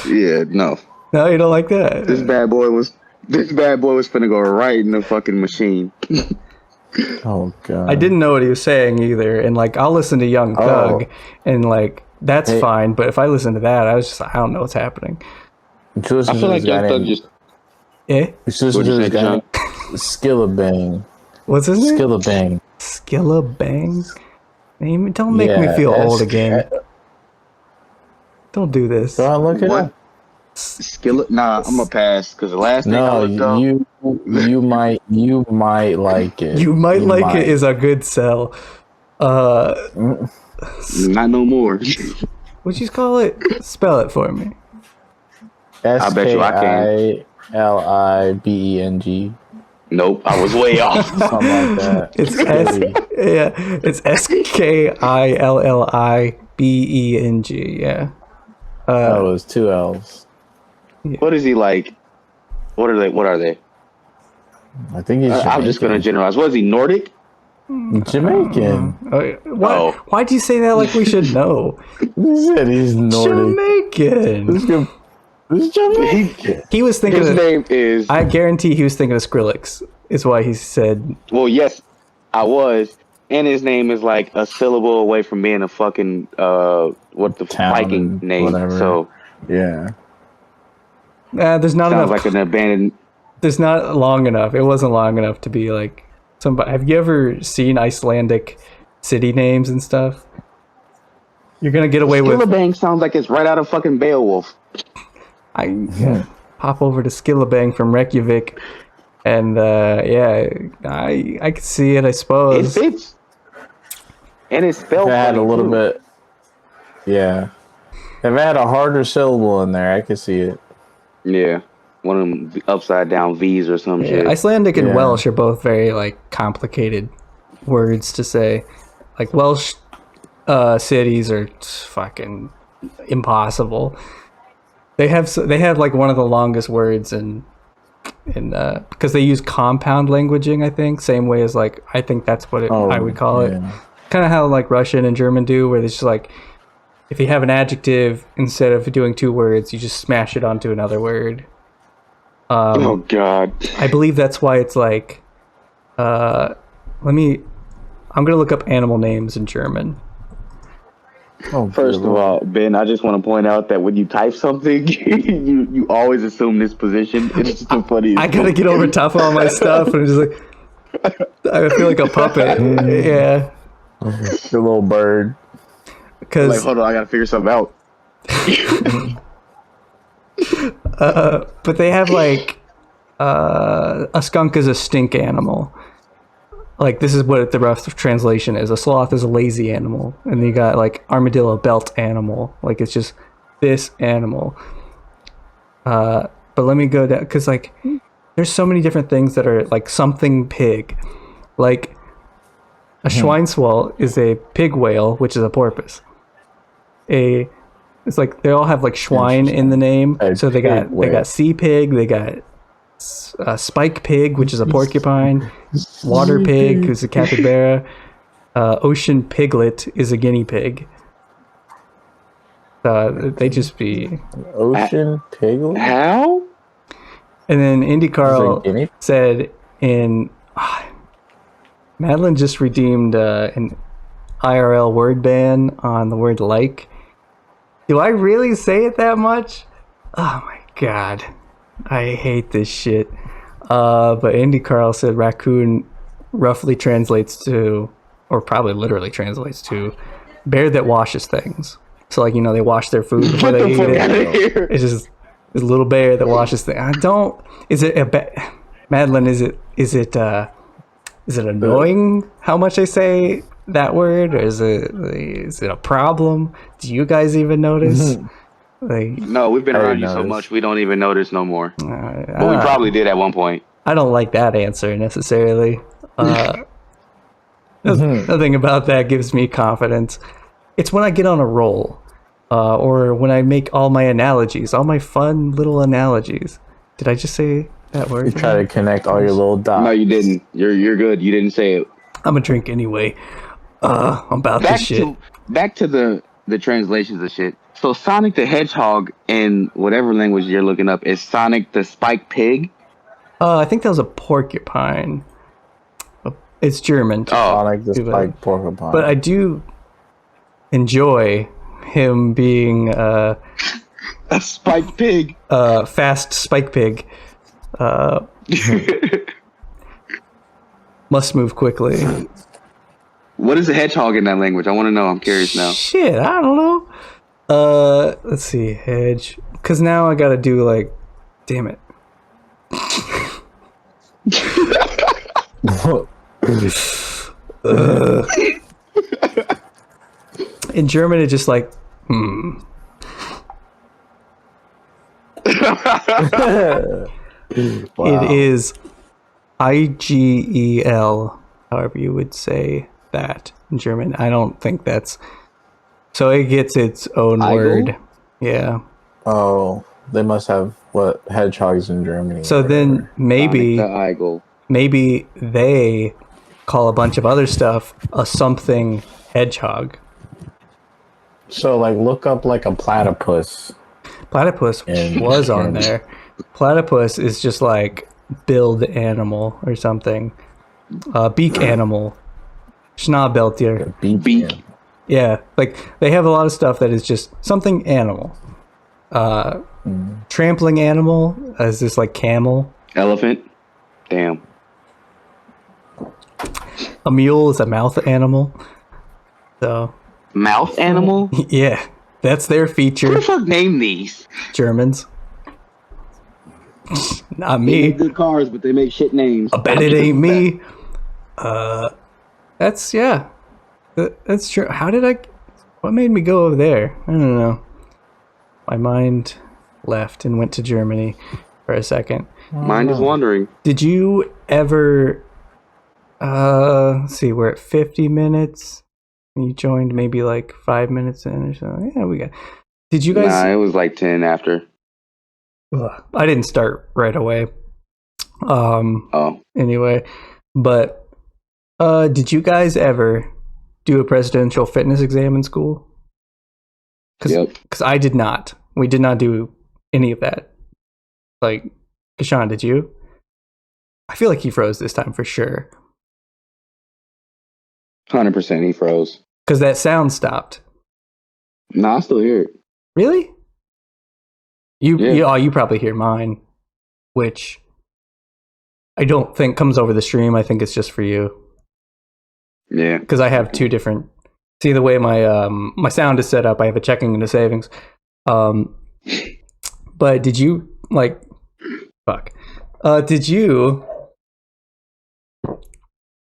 Yeah, no. No, you don't like that. This bad boy was finna go right in the fucking machine. Oh, God. I didn't know what he was saying either, and like I'll listen to Young Thug, and like that's fine. But if I listen to that, I was just I don't know what's happening. I feel like Young Thug just. Yeah. It's just this guy, Skillabang. What's his name? Skillabang. Skillabang. Don't make me feel old again. Don't do this. Go on, look it up. Nah, I'm gonna pass because the last thing I looked up. you might like it. You might like it is a good sell. Not no more. What'd you call it? Spell it for me. I bet you I can. Skilibeng. Nope, I was way off. Something like that. It's it's Skillibeng. Yeah. That was 2 L's. What is he like? What are they? I think he's. I'm just gonna generalize. What is he? Nordic? Jamaican. What? Oh. Why'd you say that like we should know? He said he's Nordic. Jamaican. This is Jamaican. He was thinking His of, name is. I guarantee he was thinking of Skrillex. Is why he said. Well, yes, I was. And his name is like a syllable away from being a fucking what the Town Viking name. whatever. So Yeah. There's not sounds enough. like an abandoned. There's not long enough. It wasn't long enough to be like somebody. Have you ever seen Icelandic city names and stuff? You're gonna get away with. Skillabang sounds like it's right out of fucking Beowulf. I hop over to Skillabang from Reykjavik, and I could see it. I It suppose. fits. And it's spelled. If I had a funny, little too. bit. Yeah. If I had a harder syllable in there, I could see it. Yeah. One of them upside down V's or some shit. Icelandic and Yeah. Welsh are both very like complicated words to say. Like Welsh cities are fucking impossible. They have like one of the longest words in because they use compound languaging. I think same way as like I think that's what I would call it. Kind of how like Russian and German do, where it's just like if you have an adjective instead of doing two words, you just smash it onto another word. Oh God. I believe that's why it's like, I'm gonna look up animal names in German. Oh, First of all, Ben, I just want to point out that when you type something, you always assume this position. It's just the funniest. I gotta get over top of all my stuff, and I'm just like, I feel like a puppet. Yeah, your little bird. Like, because hold on, I gotta figure something out. but they have like a skunk is a stink animal. Like this is what the rough translation is. A sloth is a lazy animal, and then you got like armadillo belt animal. Like it's just this animal. But let me go down because like there's so many different things that are like something pig. Like a Schweinswal is a pig whale, which is a porpoise. It's like they all have like Schwein in the name, so they got sea pig, they got spike pig, which is a porcupine, water pig, who's a capybara, ocean piglet is a guinea pig. They just be Ocean piglet? How? and then Indy Is it Carl guinea? said in Madeline just redeemed an IRL word ban on the word like. Do I really say it that much? Oh my god. I hate this shit. But Indy Carl said raccoon roughly translates to, or probably literally translates to, bear that washes things. So like, they wash their food before they eat it. It's just this little bear that washes things. Is it Madeline, is it annoying how much I say that word, or is it a problem? Do you guys even notice? No, we've been around you so much we don't even notice no more. But we probably did at one point. I don't like that answer necessarily. Nothing about that gives me confidence. It's when I get on a roll, or when I make all my analogies, all my fun little analogies. Did I just say that word? You try to connect all your little dots. No, you didn't. You're good. You didn't say it. I'm a drink anyway. About this shit. Back to the translations of shit. So Sonic the Hedgehog in whatever language you're looking up is Sonic the Spike Pig. I think that was a porcupine. It's German. Sonic the Spike Porcupine. But I do enjoy him being A spike pig. fast spike pig. Must move quickly. What is a hedgehog in that language? I want to know. I'm curious now. Shit, I don't know. Let's see, hedge. Because now I gotta do like, damn it. In German, it's just like, It is IGEL, however you would say that in German. I don't think that's... So it gets its own word. Yeah. Oh, they must have hedgehogs in Germany. So then maybe Sonic the Eagle. they call a bunch of other stuff a something hedgehog. So like look up like a platypus. Platypus was on there. Platypus is just like billed animal or something. Beak animal. Schnabeltier. Beak. Yeah, like they have a lot of stuff that is just something animal. Trampling animal is this like camel. Elephant. Damn. A mule is a mouth animal. So Mouth animal? yeah, that's their feature. Who the fuck named these? Germans. Not They me. make good cars, but they make shit names. I bet it ain't me. That's That's true. What made me go over there? I don't know. My mind left and went to Germany for a second. Mine is wandering. Did you ever, let's see, we're at 50 minutes. You joined maybe like 5 minutes in or so. Yeah, we got. Did you guys? Nah, it was like 10 after. I didn't start right away. Anyway, but did you guys ever do a presidential fitness exam in school? Because I did not. We did not do any of that. Like, Kishan, did you? I feel like he froze this time for sure. 100% he froze. Because that sound stopped. Nah, I still hear it. Really? You probably hear mine, which I don't think comes over the stream. I think it's just for you. Yeah. Because I have two different. See the way my my sound is set up. I have a checking and a savings. But did you did you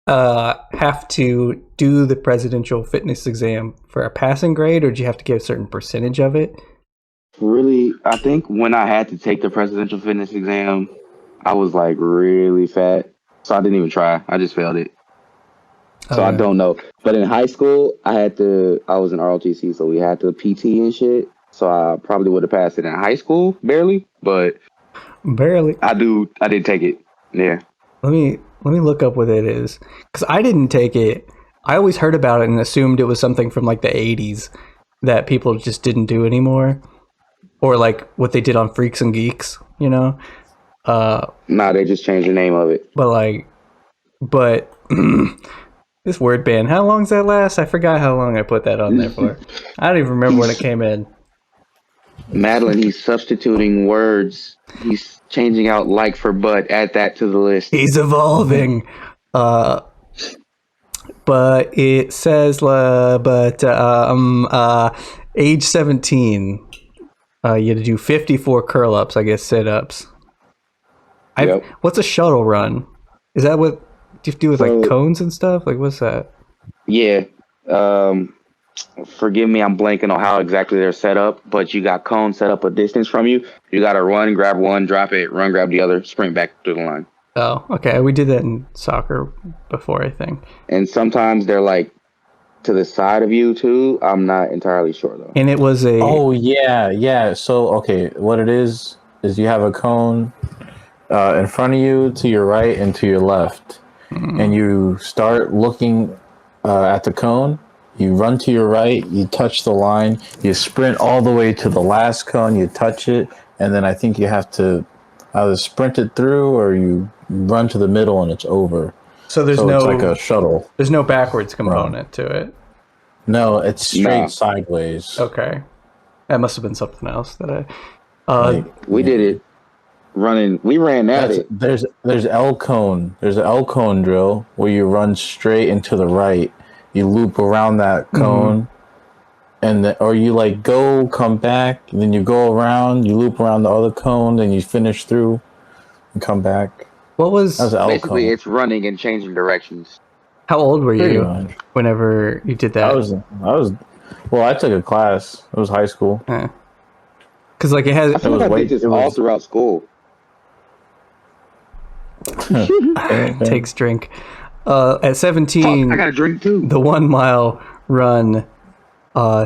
have to do the presidential fitness exam for a passing grade, or did you have to get a certain percentage of it? Really, I think when I had to take the presidential fitness exam, I was like really fat. So I didn't even try. I just failed it. So I don't know. But in high school, I was in ROTC, so we had to PT and shit. So I probably would have passed it in high school, barely. But I did take it. Yeah. Let me look up what it is. Because I didn't take it. I always heard about it and assumed it was something from like the 80s that people just didn't do anymore. Or like what they did on Freaks and Geeks, you know? Nah, they just changed the name of it. But this word band, how long does that last? I forgot how long I put that on there for. I don't even remember when it came in. Madeline, he's substituting words. He's changing out like for but. Add that to the list. He's evolving. But it says, age 17. You had to do 54 curl-ups, I guess, sit-ups. Yep. What's a shuttle run? Is that what you have to do with like cones and stuff? Like, what's that? Yeah. Forgive me, I'm blanking on how exactly they're set up, but you got cones set up a distance from you. You got to run, grab one, drop it, run, grab the other, sprint back to the line. Oh, okay. We did that in soccer before, I think. And sometimes they're like to the side of you too. I'm not entirely sure though. And it was a. Oh yeah. So okay, what it is you have a cone in front of you, to your right, and to your left, and you start looking at the cone. You run to your right, you touch the line, you sprint all the way to the last cone, you touch it, and then I think you have to either sprint it through or you run to the middle and it's over. So it's like a shuttle. There's no backwards component to it. No, it's straight sideways. Okay, that must have been something else that I. We did it running. We ran at it. There's L cone. There's an L cone drill where you run straight into the right. You loop around that cone, or you like come back, and then you go around. You loop around the other cone, then you finish through, and come back. What was basically it's running and changing directions. How old were you whenever you did that? I was. Well, I took a class. It was high school. Because like it has. I feel like I did this all throughout school. Takes drink. At 17, I got a drink too. The 1 mile run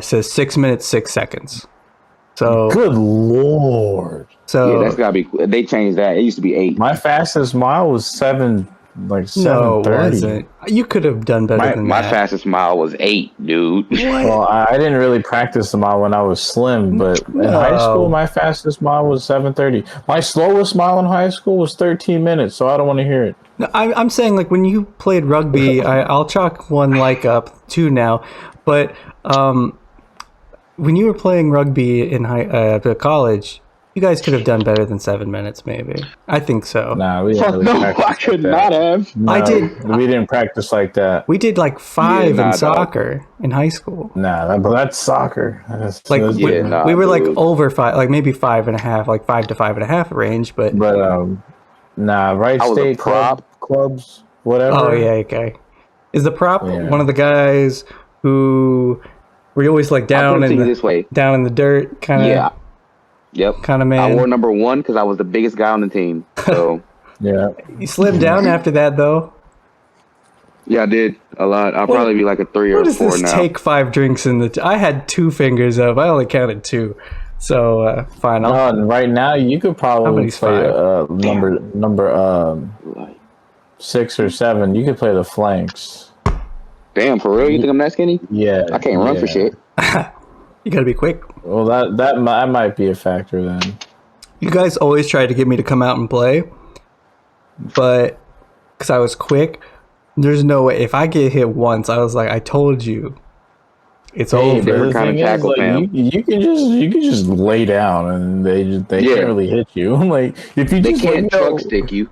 says 6 minutes 6 seconds. So good lord. So yeah, that's gotta be. They changed that. It used to be 8. My fastest mile was 7 like No, it 7:30. wasn't. You could have done better than My that. fastest mile was 8, dude. Well, I didn't really practice the mile when I was slim, but in high school, my fastest mile was 7:30. My slowest mile in high school was 13 minutes, so I don't want to hear it. No, I'm saying, like, when you played rugby, I'll chalk one like up, 2 now, but when you were playing rugby in college, you guys could have done better than 7 minutes, maybe. I think so. Nah, we didn't really No, practice I could like that. not have. No, I did. We didn't practice like that. We did like 5 nah, in dog. soccer in high school. Nah, but that's soccer. That's Like different. we were like dude. over 5, like maybe 5.5, like 5 to 5.5 range. But nah, right I was a state prop. clubs, whatever. oh yeah, okay. Is the prop Yeah. one of the guys who were you always like I'll down put it in to you the this way. down in the dirt kind of? Yeah. Yep. Kind of I man. wore number 1 because I was the biggest guy on the team. So Yeah. You slimmed down after that though. yeah, I did a lot. I'll probably be like a 3 or What does 4 this now. take 5 drinks in the? I had 2 fingers up. I only counted 2. So fine. I'll, And right now, you could probably many's play 5? number 6 or 7. You could play the flanks. Damn, for real? You think I'm that skinny? Yeah. I can't run for shit. you gotta be quick. Well, that might be a factor then. You guys always tried to get me to come out and play, but because I was quick, there's no way. If I get hit once, I was like, I told you, it's over. different kind of tackle, fam. you can just lay down and they can't really hit you. Like if you They just can't truck stick you.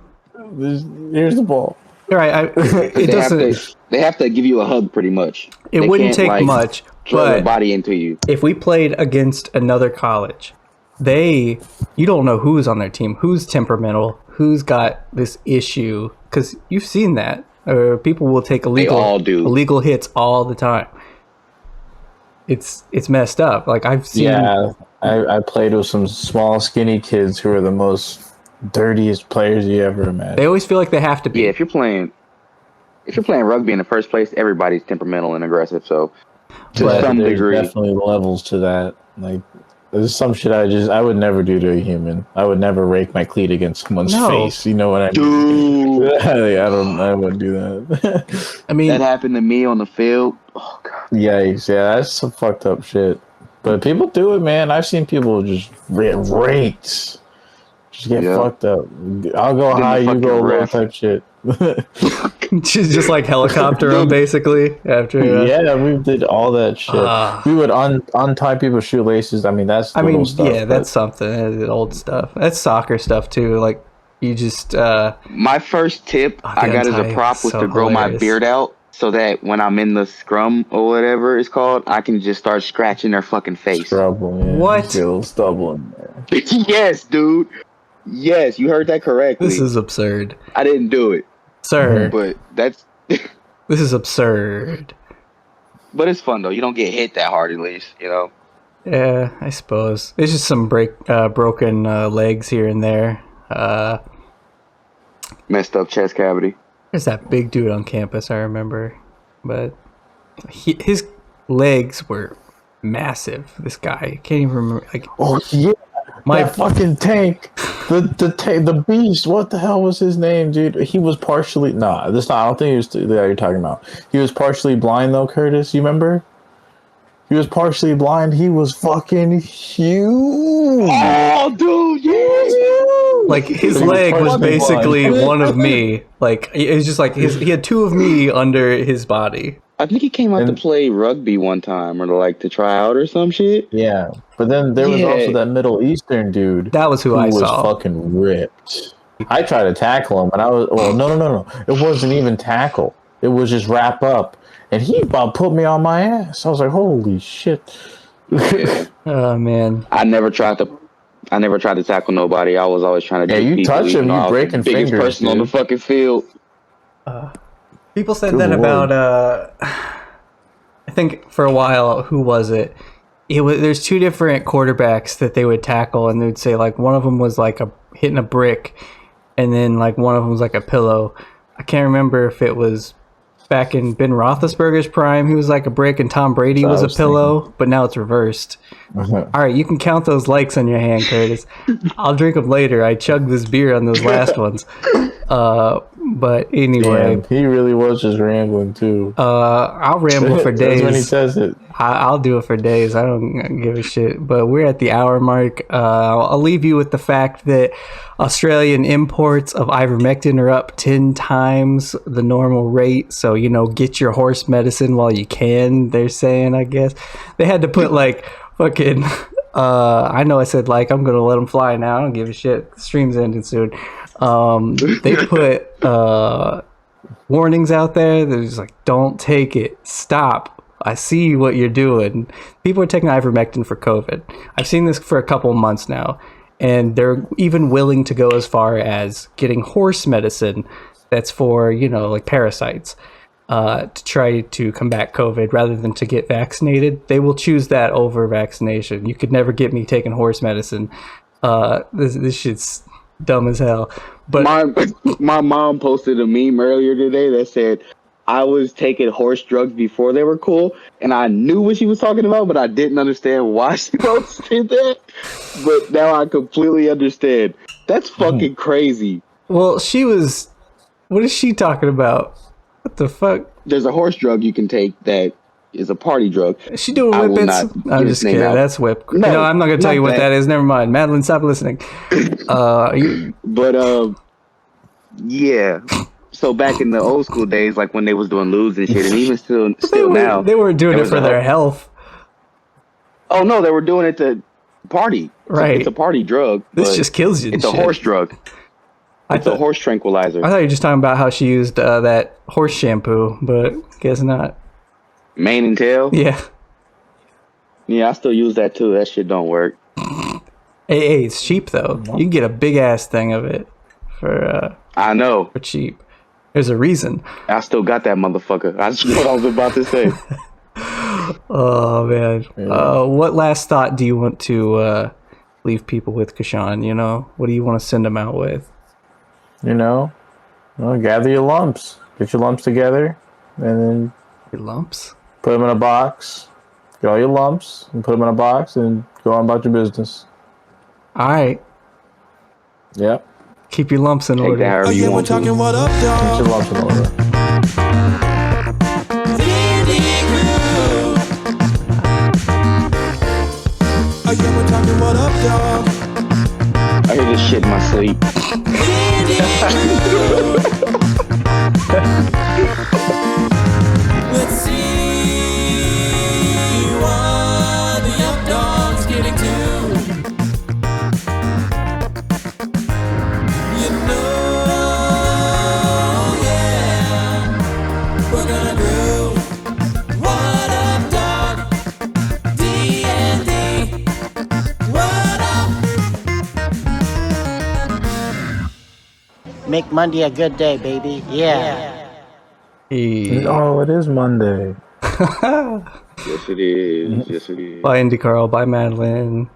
here's the ball. All right, it doesn't. They have to give you a hug pretty much. It They wouldn't can't, take much, throw their but body into you. if we played against another college, you don't know who's on their team, who's temperamental, who's got this issue, because you've seen that. People will take all do. illegal hits all the time. It's messed up. Like I've seen. Yeah, I played with some small, skinny kids who are the most dirtiest players you ever imagined. They always feel like they have to be. Yeah, if you're playing rugby in the first place, everybody's temperamental and aggressive. So to But some There's degree, definitely levels to that. Like there's some shit I would never do to a human. I would never rake my cleat against someone's face. You know what I mean? dude, I wouldn't do that. I mean, that happened to me on the field. Oh god, Yikes! Yeah, that's some fucked up shit. But people do it, man. I've seen people just raked. Just get fucked up. I'll go high, you fucking go low ref. type shit. just like helicopter them basically after. Yeah, we did all that shit. We would untie people's shoelaces. I mean, that's little stuff. Yeah, that's something. That's old stuff. That's soccer stuff too. Like you just. my first tip I got as a anti- prop was so to grow my hilarious. beard out so that when I'm in the scrum or whatever it's called, I can just start scratching their fucking face. Trouble. Yeah. What? Get a little stubble in there. Yes, dude. Yes, you heard that correctly. This is absurd, I didn't do it, sir. but that's. This is absurd. But it's fun though. You don't get hit that hard, at least. You know. Yeah, I suppose it's just some broken legs here and there. Messed up chest cavity. There's that big dude on campus, I remember, but his legs were massive. This guy, I can't even remember. Like, Oh yeah, my that fucking tank, the beast. What the hell was his name, dude? He was partially I don't think he was the guy you're talking about. He was partially blind though, Kurtis. You remember? He was partially blind. He was fucking huge. Oh, dude, yes. like his He was leg was partially basically blind. one of me. Like it was just like he had 2 of me under his body. I think he came out to play rugby one time, or to try out or some shit. Yeah, but then there was Yeah. also that Middle Eastern dude. That was who I was saw. fucking ripped. I tried to tackle him, and I was no. It wasn't even tackle. It was just wrap up, and he about put me on my ass. I was like, holy shit. Yeah. Oh man, I never tried to tackle nobody. I was always trying to. Yeah, beat you people, touch even him, though you I was breaking the biggest fingers, person on the dude. fucking field. people said Good that lord. about. I think for a while, who was it? There's 2 different quarterbacks that they would tackle, and they'd say like one of them was like hitting a brick, and then like one of them was like a pillow. I can't remember if it was back in Ben Roethlisberger's prime. He was like a brick, and Tom Brady was a pillow, but now it's reversed. All right, you can count those likes on your hand, Kurtis. I'll drink them later. I chugged this beer on those last ones. But anyway, damn, he really was just rambling too. I'll ramble for days. That's when he says it. I'll do it for days. I don't give a shit. But we're at the hour mark. I'll leave you with the fact that Australian imports of ivermectin are up 10 times the normal rate. So, get your horse medicine while you can, they're saying, I guess. They had to put fucking... I know I said I'm going to let them fly now. I don't give a shit. The stream's ending soon. They put warnings out there that was don't take it. Stop. I see what you're doing. People are taking ivermectin for COVID. I've seen this for a couple months now, and they're even willing to go as far as getting horse medicine that's for, parasites to try to combat COVID rather than to get vaccinated. They will choose that over vaccination. You could never get me taking horse medicine. This shit's dumb as hell. But my mom posted a meme earlier today that said, I was taking horse drugs before they were cool, and I knew what she was talking about, but I didn't understand why she posted that. But now I completely understand. That's fucking crazy. Well, what is she talking about? What the fuck? There's a horse drug you can take that is a party drug. Is she doing whippets? I'm just kidding. That's whip. No, I'm not going to tell you what that is. Never mind. Madeline, stop listening. Yeah. So back in the old school days, when they was doing lubes and shit, and even still now, they weren't doing it for their health. Oh no, they were doing it to party. Right, it's a party drug. This just kills you. It's a horse drug. It's a horse tranquilizer. I thought you were just talking about how she used that horse shampoo, but guess not. Mane and tail. Yeah. Yeah, I still use that too. That shit don't work. Hey, it's cheap though. You can get a big ass thing of it for. I know. For cheap. There's a reason. I still got that motherfucker. That's what I was about to say. Oh, man. Yeah. What last thought do you want to leave people with, Kishan? What do you want to send them out with? Gather your lumps. Get your lumps together. And then... Your lumps? Put them in a box. Get all your lumps and put them in a box and go on about your business. All right. Yep. Keep your lumps in order. Again, we're talking what up, dog. Keep your lumps in order. Again, we're talking what up, dog. I hear this shit in my sleep. Let's see what the UpDawgs getting to. We're gonna do what up, dog? D&D. What up? Make Monday a good day, baby. Yeah. Hey. Oh, it is Monday. Yes, it is. Yes, it is. Bye, Indy Carl. Bye, Madeline.